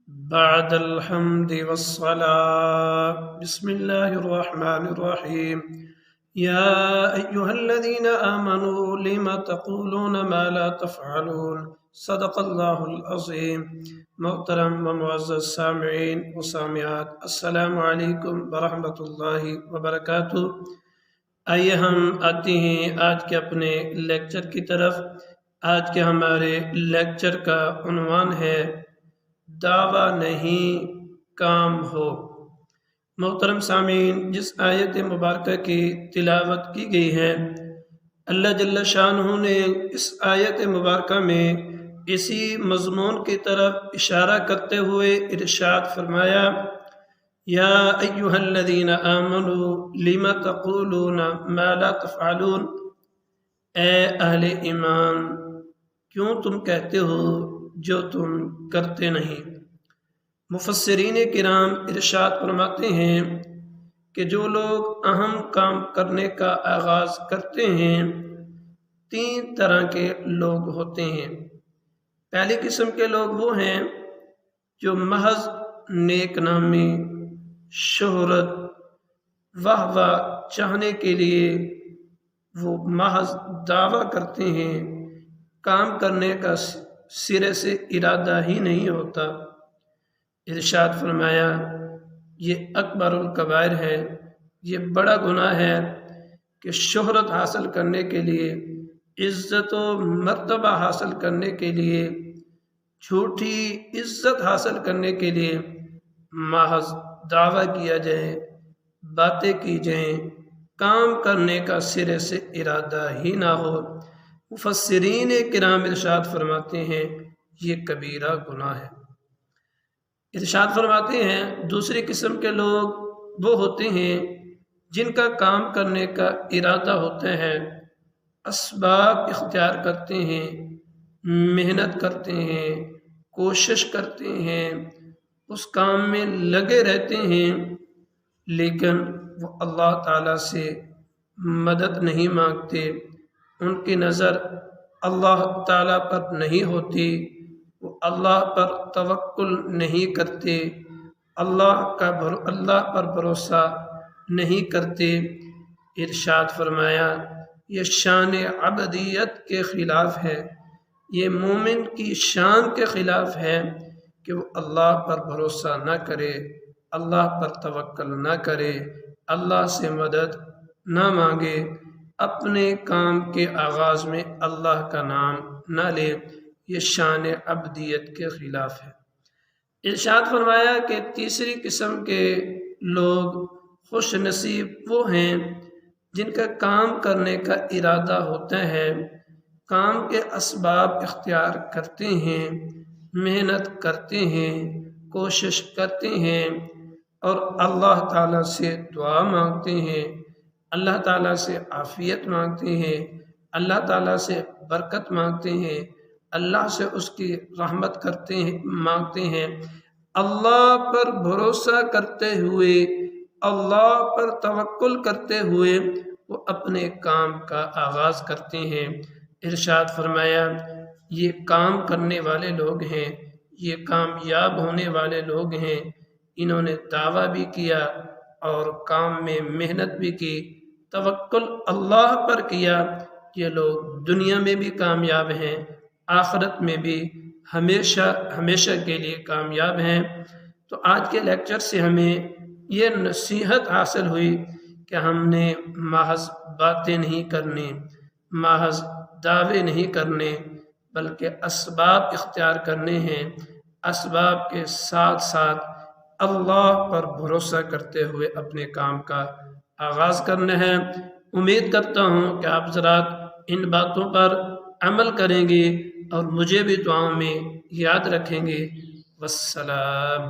بعد الحمد والصلاة بسم الله الرحمن الرحيم يا أيها الذين آمنوا لم تقولون ما لا تفعلون صدق الله العظيم۔ محترم و معزز سامعین و سامعات، السلام علیکم ورحمۃ اللہ وبرکاتہ۔ آئیے ہم آتے ہیں آج کے اپنے لیکچر کی طرف۔ آج کے ہمارے لیکچر کا عنوان ہے دعویٰ نہیں کام ہو۔ محترم سامعین، جس آیت مبارکہ کی تلاوت کی گئی ہے، اللہ جل شانہ نے اس آیت مبارکہ میں اسی مضمون کی طرف اشارہ کرتے ہوئے ارشاد فرمایا، یا ایہا الذین آمنوا لم تقولون ما لا تفعلون، اے اہل ایمان کیوں تم کہتے ہو جو تم کرتے نہیں۔ مفسرین کرام ارشاد فرماتے ہیں کہ جو لوگ اہم کام کرنے کا آغاز کرتے ہیں، تین طرح کے لوگ ہوتے ہیں۔ پہلی قسم کے لوگ وہ ہیں جو محض نیک نامی، شہرت، واہ واہ چاہنے کے لیے وہ محض دعویٰ کرتے ہیں، کام کرنے کا سرے سے ارادہ ہی نہیں ہوتا۔ ارشاد فرمایا یہ اکبر الکبائر ہے، یہ بڑا گناہ ہے کہ شہرت حاصل کرنے کے لیے، عزت و مرتبہ حاصل کرنے کے لیے، جھوٹی عزت حاصل کرنے کے لیے محض دعویٰ کیا جائے، باتیں کی جائیں، کام کرنے کا سرے سے ارادہ ہی نہ ہو۔ مفسرین کرام ارشاد فرماتے ہیں یہ کبیرہ گناہ ہے۔ ارشاد فرماتے ہیں دوسری قسم کے لوگ وہ ہوتے ہیں جن کا کام کرنے کا ارادہ ہوتا ہے، اسباب اختیار کرتے ہیں، محنت کرتے ہیں، کوشش کرتے ہیں، اس کام میں لگے رہتے ہیں، لیکن وہ اللہ تعالیٰ سے مدد نہیں مانگتے، ان کی نظر اللہ تعالیٰ پر نہیں ہوتی، وہ اللہ پر توکل نہیں کرتے، اللہ پر بھروسہ نہیں کرتے۔ ارشاد فرمایا یہ شان عبدیت کے خلاف ہے، یہ مومن کی شان کے خلاف ہے کہ وہ اللہ پر بھروسہ نہ کرے، اللہ پر توکل نہ کرے، اللہ سے مدد نہ مانگے، اپنے کام کے آغاز میں اللہ کا نام نہ لے، یہ شان عبدیت کے خلاف ہے۔ ارشاد فرمایا کہ تیسری قسم کے لوگ خوش نصیب وہ ہیں جن کا کام کرنے کا ارادہ ہوتا ہے، کام کے اسباب اختیار کرتے ہیں، محنت کرتے ہیں، کوشش کرتے ہیں، اور اللہ تعالیٰ سے دعا مانگتے ہیں، اللہ تعالیٰ سے عافیت مانگتے ہیں، اللہ تعالیٰ سے برکت مانگتے ہیں، اللہ سے اس کی رحمت مانگتے ہیں، اللہ پر بھروسہ کرتے ہوئے، اللہ پر توکل کرتے ہوئے وہ اپنے کام کا آغاز کرتے ہیں۔ ارشاد فرمایا یہ کام کرنے والے لوگ ہیں، یہ کامیاب ہونے والے لوگ ہیں، انہوں نے دعویٰ بھی کیا اور کام میں محنت بھی کی، توکل اللہ پر کیا، یہ لوگ دنیا میں بھی کامیاب ہیں، آخرت میں بھی ہمیشہ کے لیے کامیاب ہیں۔ تو آج کے لیکچر سے ہمیں یہ نصیحت حاصل ہوئی کہ ہم نے محض باتیں نہیں کرنی، محض دعوے نہیں کرنے، بلکہ اسباب اختیار کرنے ہیں، اسباب کے ساتھ ساتھ اللہ پر بھروسہ کرتے ہوئے اپنے کام کا آغاز کرنا ہے۔ امید کرتا ہوں کہ آپ حضرات ان باتوں پر عمل کریں گے اور مجھے بھی دعاؤں میں یاد رکھیں گے۔ والسلام۔